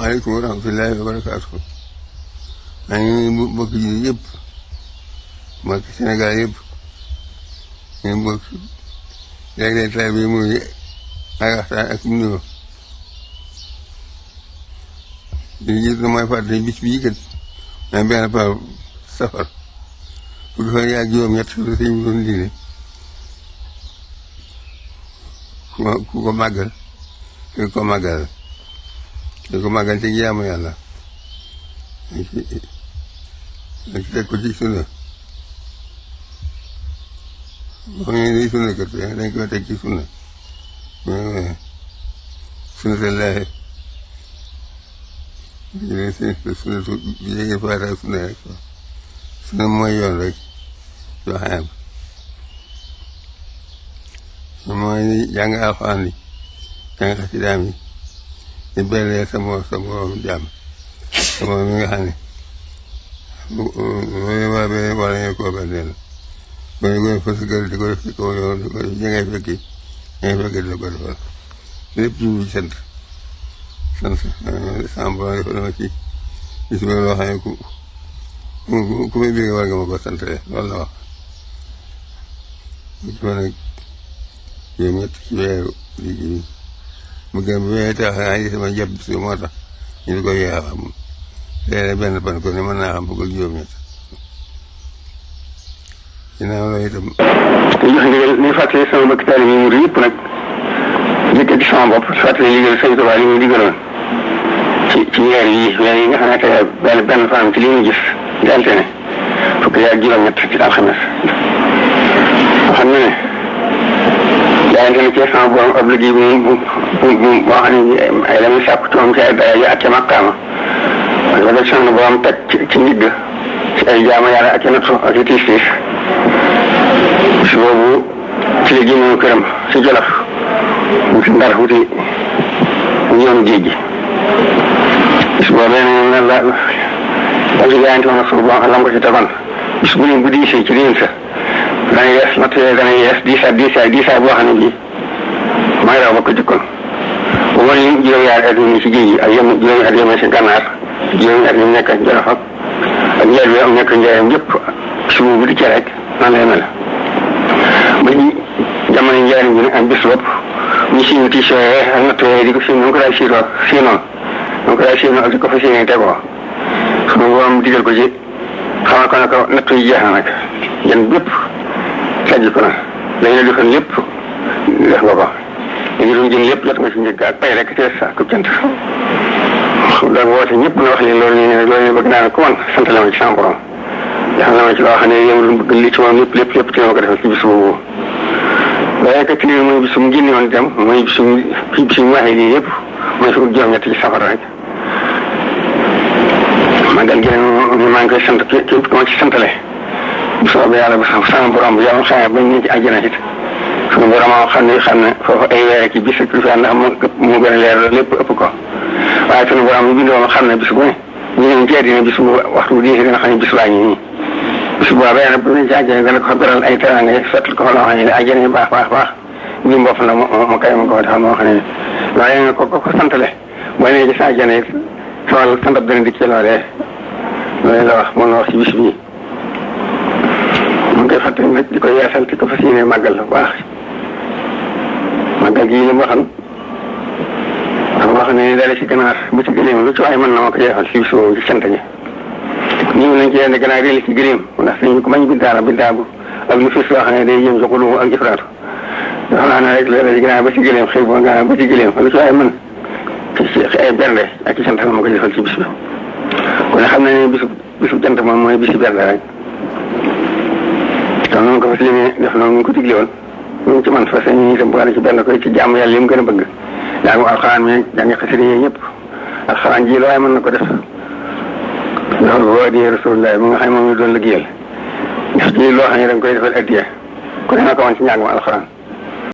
asalaamaaleykum wa rahmatullahi wa barakaatu. maa ngi nuyu mbokk ji yëpp mbokk Sénégal yëpp ñu mbokk léeg-léeg taal bi muy ay waxtaan ak nuyoo li gis na mooy fàttali bis bii kat may benn par safar fukki fan ak juróom-ñett la sëñ bi doon digle ku ko màggal ku ko màggal di ko màggal ci jaamu yàlla dañ ci teg ko ci sunna boo ñëwee day sunna kat dañ ko teg ci sunna sunna sallaahi sunna su yéegi faata sunna rek sunna mooy yoon rek soo xam mooy jàng alxuraan yi jàng xasidaam yi di bellee sa morom jàmm sa morom mi nga xam ne loolu waa be wala ñu koo belleel ba ñu koy fës gër di ko def ci kaw yoon di ko def ñi ngay fekki di la ko defal lépp ci ñu sant sama borom defal ma ci bis ba loo xam ne ku may bégee war nga ma ko sant loolu la wax ci ma nag yow ñett ci weeru liggéey mu gën bu weeree tax naa gis sama jàpp bis moo tax ñu di ko yeexa xam léeg-léeg benn pan ko ne mën naa xam bëgg ak juróom-ñett ginnaaw loolu itam te jox ndigal ni fàttali sama mbokk taalibe yi murid yëpp nag yëkkati sama bopp fàttali liggéey Sëñ Tuubaa li muy digaloon ci weer yi nga xam ne tey benn fan ci li ñu gis di altine fukki ak juróom-ñett ci alxames xam na ne jaayante na ci sama borom ab liggéey bu boo xam ne ay la muy sàkku ci moom ci ay daya ak ca maqaama wala ba sama borom teg ci ndigg ci ay jaamu yàlla ak ca nattu ak ci tiis si boobu ci la génnoon këram si Jolof mu si Ndar wuti yoonu géej gi bis boobee ne la jaayante woon ak suuf boo xam lam ko ci tegoon bis bu ne bu diisee ci liin sa dana yees natt yooyu dana yees diisaay boo xam ne bii mooy raw ba ko jëkkoon bu ma lim juróom-ñaari at yi ci géej gi ak juróomi at yi si gànnaar juróomi at yi nekk ak Jolof ak njël bi am nekk njëriñam yëpp suba bu di ca rek nan lay mel ba ñu jamono njëriñ bi ak bis bopp ñu siiw tiis yooyee ak natt yooyu di ko fi ñu ko daal siinoo ak di ko fa siinee tegoo su boobam digal ko ci xamal ko ne ko natt yi jeex na nag yan bépp sajj ko na lañ la defoon lépp def nga ko léegi doon jëm lépp jot nga ci njëgg ak pay rek te sa ko cant donc woote ñëpp na wax leen loolu bëgg naa ne ku man sant la ma ci sama borom xam na ma ci loo xam ne yow lu bëgg li ci moom lépp ci ma ko defal ci bis boobu waaye kat lii mooy bisum génne woon itam mooy bisum waxee lii yëpp mooy fukk juróom-ñett ci safara rek magal gi nag maa ngi koy sant képp ku ma ci santale bu soobee yàlla ba sama borom bu yàlla xamee bañ ñu ci àjjana it suñu borom xam ne foofu ay weer ci bis ak fi ndax moo gën a leer lépp ëpp ko waaye suñu borom bu bindoo xam ne bis bu ne ñu ngi ci àddina bis bu waxtu bu diisee dina xam ne bis baa ngi nii bis boobee nag bu ñu ci àjjana dana ko beral ay teranga sottal ko loo xam ne àjjana yi baax ñu mbopp la ma kay ma ko defal moo xam ne waaye nga ko santale boo nee ci sa àjjana it sama santab dana dikk ci loolee loolu la wax moom la wax ci bis bii mu ngi koy fàttali nag di ko yeesal di ko fas yéene màggal bu baax màggal gii li mu waxoon dafa wax ne dale ci ganaar bu ci gëléem lu ci waaye mën na ma ko jeexal ci bis boobu ci cant ñi ñu nañ ci yenn ganaar réeli ci gëléem ndax suñu ko bañ bindaabu ak lu fis loo xam ne day jëm joxulu ak jëfraatu dafa naa ne rek léeg-léeg ganaar ba ci gëléem xëy boo ganaar ba ci gëléem lu ci waaye mën ci ay bernde ak ci sant ma ko defal ci bis bi kon xam na ne bisu jant moom mooy bisi bernde rek kon noonu ko fas yéene def noonu ñu ko digle woon ñu ci man fas ñu itam boole ci benn koy ci jàmm yàlla yi mu gën a bëgg yaa ngi alxuraan mi jàngi xasida yi ñëpp alxuraan ji la waaye mën na ko def dafa ko addiya Rasulullah mi nga xam ne moom ñu doon liggéeyal def ci loo xam ne da nga koy defal addiya ku ne na ko woon ci njàngum alxuraan